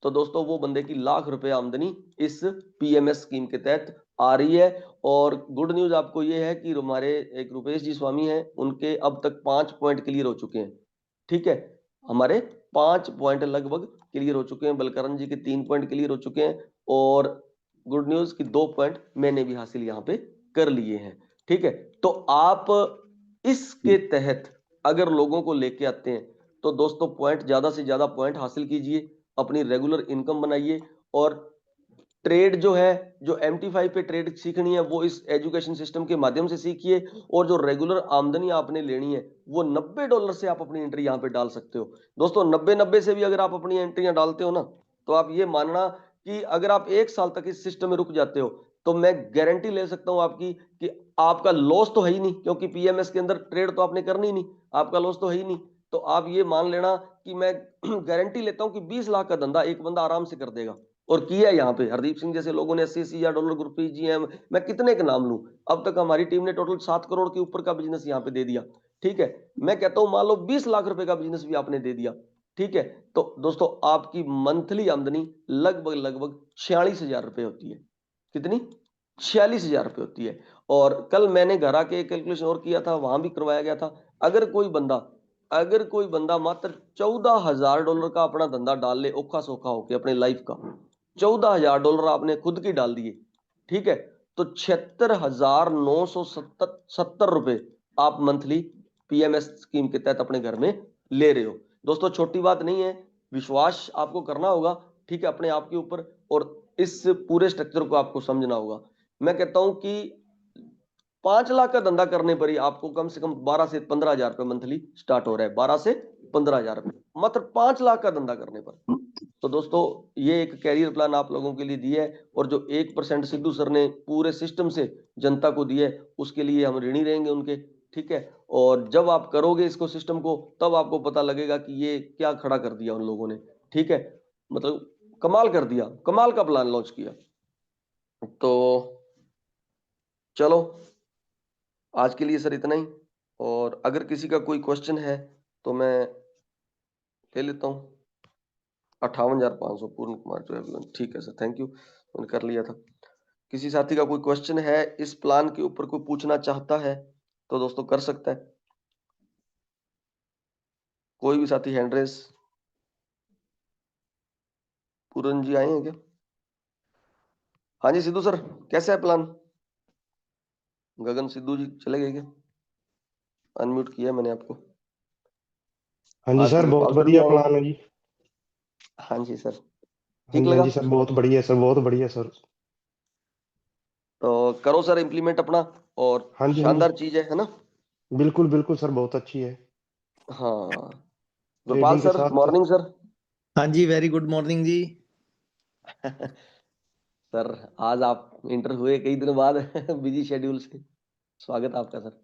तो दोस्तों वो बंदे की लाख रुपए आमदनी इस पीएमएस स्कीम के तहत आ रही है। और गुड न्यूज आपको ये है कि हमारे एक रुपेश जी स्वामी हैं, उनके अब तक 5 पॉइंट क्लियर हो चुके हैं। ठीक है, हमारे 5 पॉइंट लगभग क्लियर हो चुके हैं, बलकरण जी के 3 पॉइंट क्लियर हो चुके हैं, और गुड न्यूज की 2 पॉइंट मैंने भी हासिल यहां पे कर लिए हैं। ठीक है, तो आप इसके तहत अगर लोगों को लेके आते हैं, तो दोस्तों पॉइंट, ज्यादा से ज्यादा पॉइंट हासिल कीजिए, अपनी रेगुलर इनकम बनाइए। और ट्रेड जो है, जो MT5 पे ट्रेड सीखनी है, वो इस एजुकेशन सिस्टम के माध्यम से सीखिए। और जो रेगुलर आमदनी आपने लेनी है, वो $90 से आप अपनी एंट्री यहां पे डाल सकते हो। दोस्तों 90 से भी अगर आप अपनी एंट्रियां डालते हो ना, तो आप ये मानना कि अगर आप 1 साल तक इस सिस्टम में रुक जाते हो, तो मैं गारंटी ले सकता हूं आपकी कि आपका लॉस तो है ही नहीं, क्योंकि पीएमएस के अंदर ट्रेड तो आपने करनी ही नहीं, आपका लॉस तो है ही नहीं। तो आप ये मान लेना कि मैं गारंटी लेता हूं कि 20 लाख का धंधा एक बंदा आराम से कर देगा। और किया है यहाँ पे हरदीप सिंह जैसे लोगों ने, $80,000 गुरप्रीत जी हैं, मैं कितने के नाम लूं। अब तक हमारी टीम ने टोटल 7 करोड़ के ऊपर का बिजनेस यहाँ पे दे दिया। ठीक है, मैं कहता हूं मान लो 20 लाख रुपए का बिजनेस भी आपने दे दिया। ठीक है, तो दोस्तों आपकी मंथली आमदनी लगभग लगभग 46,000 रुपए होती है। कितनी, 46,000 रुपए होती है। और कल मैंने घर आके कैलकुलेशन और किया था, वहां भी करवाया गया था। अगर कोई बंदा मात्र $14,000 का अपना धंधा डाल ले, औखा सौखा होके अपने लाइफ का, $14,000 आपने खुद की डाल दिए, ठीक है, तो 76,970 रुपए आप मंथली पीएमएस स्कीम के तहत अपने घर में ले रहे हो। दोस्तों छोटी बात नहीं है, विश्वास आपको करना होगा, ठीक है, अपने आप के ऊपर, और इस पूरे स्ट्रक्चर को आपको समझना होगा। मैं कहता हूं कि 5 लाख का धंधा करने पर ही आपको कम से कम 12 से 15,000 रुपए मंथली स्टार्ट हो रहा है, 12 से 15,000 रुपए मात्र 5 लाख का धंधा करने पर। तो दोस्तों ये एक कैरियर प्लान आप लोगों के लिए दिया है, और जो 1% सिद्धू सर ने पूरे सिस्टम से जनता को दिया है, उसके लिए हम ऋणी रहेंगे उनके। ठीक है, और जब आप करोगे इसको सिस्टम को, तब आपको पता लगेगा कि ये क्या खड़ा कर दिया उन लोगों ने। ठीक है, मतलब कमाल कर दिया, कमाल का प्लान लॉन्च किया। तो चलो आज के लिए सर इतना ही। और अगर किसी का कोई क्वेश्चन है तो मैं ले लेता हूँ। 58,500 पूर्ण कुमार जो है, ठीक है सर, थैंक यू, मैंने कर लिया था। किसी साथी का कोई क्वेश्चन है इस प्लान के ऊपर, कोई पूछना चाहता है तो दोस्तों कर सकता है, कोई भी साथी हैंड रेस। पूरन जी आए हैं क्या? हाँ जी सिद्धू सर, कैसा है प्लान? गगन सिद्धू जी चले गए क्या? अनम्यूट किया मैंने आपको। हाँ जी आज तो सर, बहुत गोपाल सर भी बढ़िया आए हैं। प्लान है जी। हाँ जी सर, हाँ ठीक जी, हाँ लगा? जी सर, बहुत बढ़िया सर, बहुत बढ़िया सर। तो करो सर इम्प्लीमेंट अपना, और हाँ जी, हाँ जी, शानदार चीज है ना? बिल्कुल बिल्कुल सर, बहुत अच्छी है। हाँ, गुरपाल ट्रेडिंग के सर, साथ। Morning sir. हाँ जी, वेरी गुड मॉर्निंग जी। सर आज आप इंटर हुए कई दिनों बाद बिजी शेड्यूल से, स्वागत आपका सर।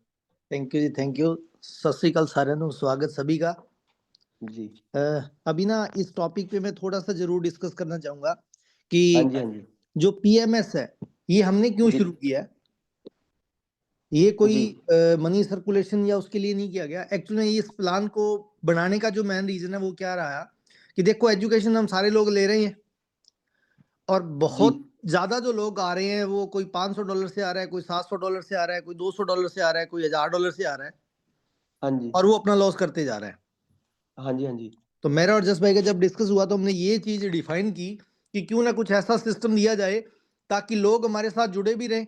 थैंक यू जी, थैंक यू। सत श्री अकाल साਰਿਆਂ ਨੂੰ, स्वागत सभी का। जी अभी ना इस टॉपिक पे मैं थोड़ा सा जरूर डिस्कस करना चाहूंगा हाँ कि जी, हाँ जी जो पीएमएस है ये हमने क्यों जी शुरू किया है। ये कोई जी मनी सर्कुलेशन या उसके लिए नहीं किया गया। एक्चुअली इस प्लान को बनाने का जो मेन रीजन है वो क्या रहा कि देखो एजुकेशन हम सारे लोग ले रहे हैं और जी बहुत ज्यादा जो लोग आ रहे हैं वो कोई $500 से आ रहा है, कोई $700 से आ रहा है, कोई $200 से आ रहा है, कोई $1000 से आ रहा है हाँ जी, और वो अपना लॉस करते जा रहा है। हाँ जी, हाँ जी तो मेरा और जस भाई का जब डिस्कस हुआ तो हमने ये चीज डिफाइन की कि क्यों ना कुछ ऐसा सिस्टम दिया जाए ताकि लोग हमारे साथ जुड़े भी रहें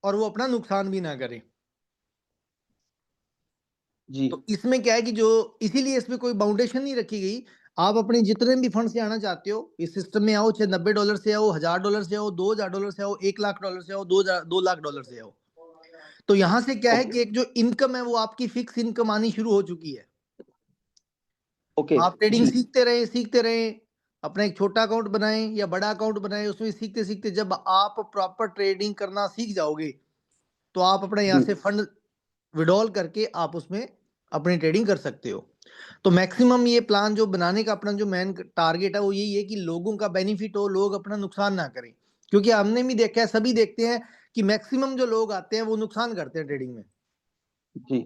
और वो अपना नुकसान भी ना करें। जी तो इसमें क्या है कि जो इसीलिए इसमें कोई बाउंडेशन नहीं रखी गई। आप अपने जितने भी फंड से आना चाहते हो इस सिस्टम में आओ, चाहे $90 से आओ, $1000 से आओ, $2000 से आओ, $1,00,000 से आओ, $2 लाख से आओ। तो यहां से क्या है ओके कि एक जो इनकम है वो आपकी फिक्स इनकम आनी शुरू हो चुकी है। ओके आप ट्रेडिंग जी सीखते रहें, अपना एक छोटा अकाउंट बनाएं या बड़ा अकाउंट बनाएं, उसमें सीखते सीखते जब आप प्रॉपर ट्रेडिंग करना सीख जाओगे तो आप अपने यहाँ जी से फंड विड्रॉल करके आप उसमें अपनी ट्रेडिंग कर सकते हो। तो मैक्सिमम ये प्लान जो बनाने का अपना जो मेन टारगेट है वो यही है कि लोगों का बेनिफिट हो, लोग अपना नुकसान ना करें। क्योंकि हमने भी देखा है, सभी देखते हैं कि मैक्सिमम जो लोग आते हैं वो नुकसान करते हैं ट्रेडिंग में। जी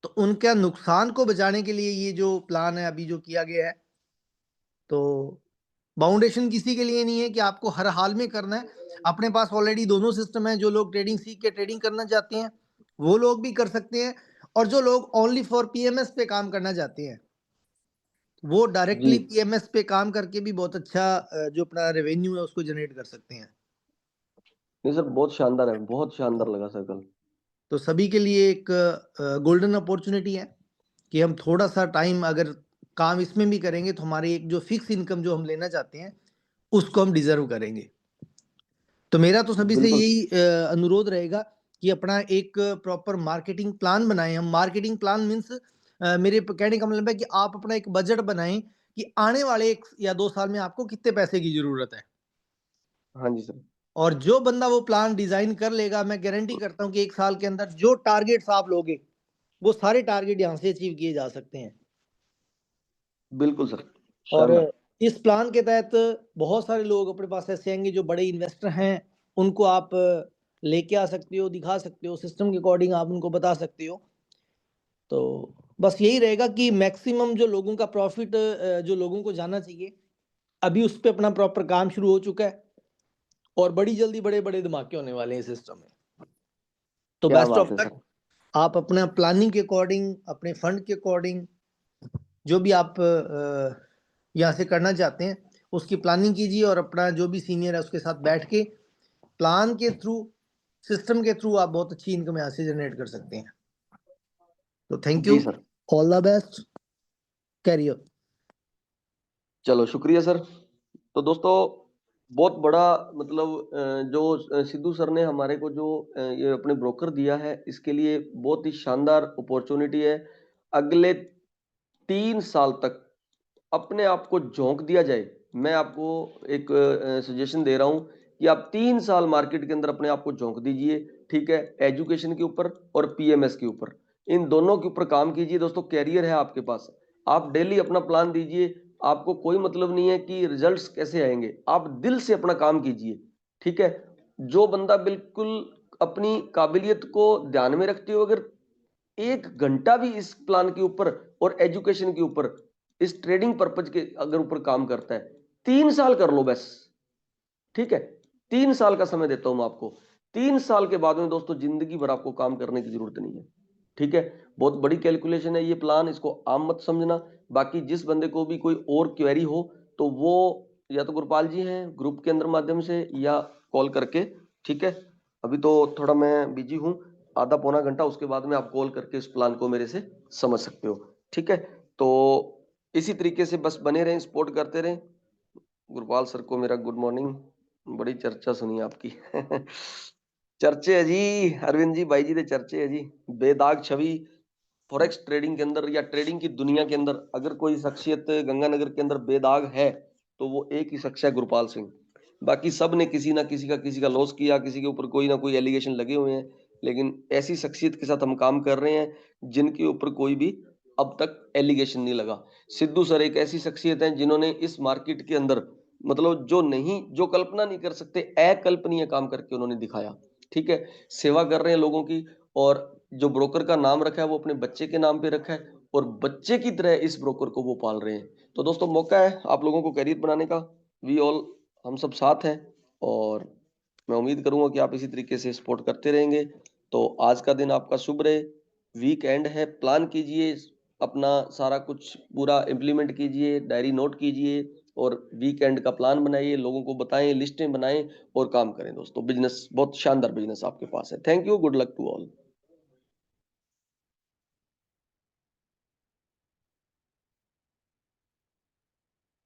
तो उनका नुकसान को बचाने के लिए ये जो प्लान है अभी जो किया गया है, तो बाउंडेशन किसी के लिए नहीं है कि आपको हर हाल में करना है। अपने पास ऑलरेडी दोनों सिस्टम है। जो लोग ट्रेडिंग सीख के ट्रेडिंग करना चाहते हैं वो लोग भी कर सकते हैं, और जो लोग ओनली फॉर पीएमएस पे काम करना चाहते हैं वो जी डायरेक्टली पीएमएस पे काम करके भी बहुत अच्छा जो अपना रेवेन्यू है उसको जनरेट कर सकते हैं। नहीं सर, बहुत शानदार है, बहुत शानदार लगा सर कल। तो सभी के लिए एक गोल्डन अपॉर्चुनिटी है कि हम थोड़ा सा टाइम अगर काम इसमें भी करेंगे तो हमारी एक जो फिक्स इनकम जो हम लेना चाहते हैं उसको हम डिजर्व करेंगे। तो मेरा तो सभी से बिल्कुल यही अनुरोध रहेगा कि अपना एक प्रॉपर मार्केटिंग प्लान बनाएं। हम मार्केटिंग प्लान मीन्स मेरे कहने का मतलब है कि आप अपना एक बजट बनाएं कि आने वाले 1 या 2 साल में आपको कितने पैसे की जरूरत है। हाँ जी सर, और जो बंदा वो प्लान डिजाइन कर लेगा, मैं गारंटी करता हूं कि 1 साल के अंदर जो टारगेट्स आप लोगे वो सारे टारगेट यहाँ से अचीव किए जा सकते हैं। बिल्कुल सर, और शानदार। इस प्लान के तहत बहुत सारे लोग अपने पास ऐसे आएंगे जो बड़े इन्वेस्टर हैं, उनको आप लेके आ सकते हो, दिखा सकते हो, सिस्टम के अकॉर्डिंग आप उनको बता सकते हो। तो बस यही रहेगा कि मैक्सिमम जो लोगों का प्रॉफिट जो लोगों को जाना चाहिए, अभी उस पर अपना प्रॉपर काम शुरू हो चुका है और बड़ी जल्दी बड़े बड़े धमाके होने वाले हैं सिस्टम में। तो क्या बेस्ट बात ऑफ है लक। सर। आप अपना प्लानिंग के अकॉर्डिंग, अपने फंड के अकॉर्डिंग जो भी आप यहाँ से करना चाहते हैं उसकी प्लानिंग कीजिए और अपना जो भी सीनियर है उसके साथ बैठ के प्लान के थ्रू, सिस्टम के थ्रू आप बहुत अच्छी इनकम यहाँ से जनरेट कर सकते हैं। तो थैंक यू, जी sir, all the best, carry on. चलो शुक्रिया सर। तो दोस्तों बहुत बड़ा मतलब जो सिद्धू सर ने हमारे को जो ये अपने ब्रोकर दिया है, इसके लिए बहुत ही शानदार अपॉर्चुनिटी है। अगले 3 साल तक अपने आप को झोंक दिया जाए। मैं आपको एक सजेशन दे रहा हूं कि आप 3 साल मार्केट के अंदर अपने आप को झोंक दीजिए, ठीक है? एजुकेशन के ऊपर और पीएमएस के ऊपर, इन दोनों के ऊपर काम कीजिए दोस्तों। कैरियर है आपके पास, आप डेली अपना प्लान दीजिए। आपको कोई मतलब नहीं है कि रिजल्ट्स कैसे आएंगे, आप दिल से अपना काम कीजिए, ठीक है? जो बंदा बिल्कुल अपनी काबिलियत को ध्यान में रखते हुए अगर 1 घंटा भी इस प्लान के ऊपर और एजुकेशन के ऊपर, इस ट्रेडिंग पर्पज के अगर ऊपर काम करता है, 3 साल कर लो बस, ठीक है। 3 साल का समय देता हूं मैं आपको। 3 साल के बाद में दोस्तों जिंदगी भर आपको काम करने की जरूरत नहीं है, ठीक है। बहुत बड़ी कैलकुलेशन है ये प्लान, इसको आम मत समझना। बाकी जिस बंदे को भी कोई और क्वेरी हो तो वो या तो गुरपाल जी हैं ग्रुप के अंदर माध्यम से या कॉल करके, ठीक है। अभी तो थोड़ा मैं बिजी हूं, आधा पौना घंटा, उसके बाद में आप कॉल करके इस प्लान को मेरे से समझ सकते हो, ठीक है। तो इसी तरीके से बस बने रहें, सपोर्ट करते रहें। गुरपाल सर को मेरा गुड मॉर्निंग, बड़ी चर्चा सुनी आपकी चर्चे है जी अरविंद जी, भाई जी दे चर्चे है जी। बेदाग छवि फॉरेक्स ट्रेडिंग के अंदर या ट्रेडिंग की दुनिया के अंदर अगर कोई शख्सियत गंगानगर के अंदर बेदाग है तो वो एक ही शख्स है, गुरपाल सिंह। बाकी सब ने किसी ना किसी का लॉस किया, किसी के ऊपर कोई ना कोई एलिगेशन लगे हुए हैं, लेकिन ऐसी शख्सियत के साथ हम काम कर रहे हैं जिनके ऊपर कोई भी अब तक एलिगेशन नहीं लगा। सिद्धू सर एक ऐसी शख्सियत है जिन्होंने इस मार्केट के अंदर मतलब जो कल्पना नहीं कर सकते, अकल्पनीय काम करके उन्होंने दिखाया, ठीक है। सेवा कर रहे हैं लोगों की, और जो ब्रोकर का नाम रखा है वो अपने बच्चे के नाम पे रखा है, और बच्चे की तरह इस ब्रोकर को वो पाल रहे हैं। तो दोस्तों मौका है आप लोगों को कैरियर बनाने का, वी ऑल, हम सब साथ हैं, और मैं उम्मीद करूंगा कि आप इसी तरीके से सपोर्ट करते रहेंगे। तो आज का दिन आपका शुभ रहे, वीकेंड है, प्लान कीजिए, अपना सारा कुछ पूरा इम्प्लीमेंट कीजिए, डायरी नोट कीजिए, और वीकेंड का प्लान बनाइए, लोगों को बताएं, लिस्टें बनाएं और काम करें दोस्तों। बिजनेस बहुत शानदार बिजनेस आपके पास है। Thank you, good luck to all.